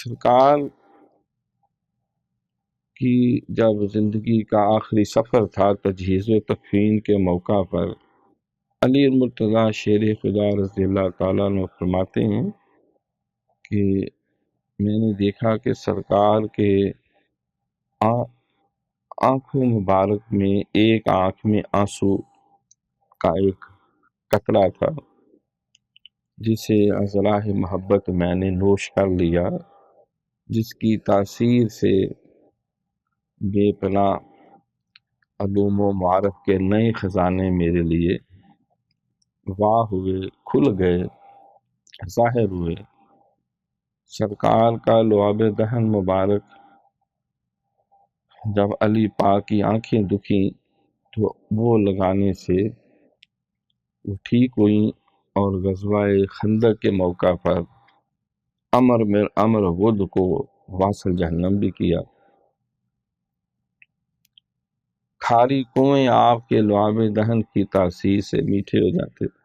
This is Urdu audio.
سرکار کی جب زندگی کا آخری سفر تھا تجہیز و تکفین کے موقع پر علی مرتضیٰ شیر خدا رضی اللہ تعالیٰ عنہ فرماتے ہیں کہ میں نے دیکھا کہ سرکار کے آنکھوں مبارک میں ایک آنکھ میں آنسو کا ایک قطرہ تھا، جسے ازراہ محبت میں نے نوش کر لیا، جس کی تاثیر سے بے پناہ علوم و معارف کے نئے خزانے میرے لیے واہ ہوئے، کھل گئے، ظاہر ہوئے۔ سرکار کا لعاب دہن مبارک جب علی پاک کی آنکھیں دکھیں تو وہ لگانے سے وہ ٹھیک ہوئیں، اور غزوہ خندق کے موقع پر امر ود کو واصل جہنم بھی کیا۔ کھاری کنویں آپ کے لعاب دہن کی تاثیر سے میٹھے ہو جاتے تھے۔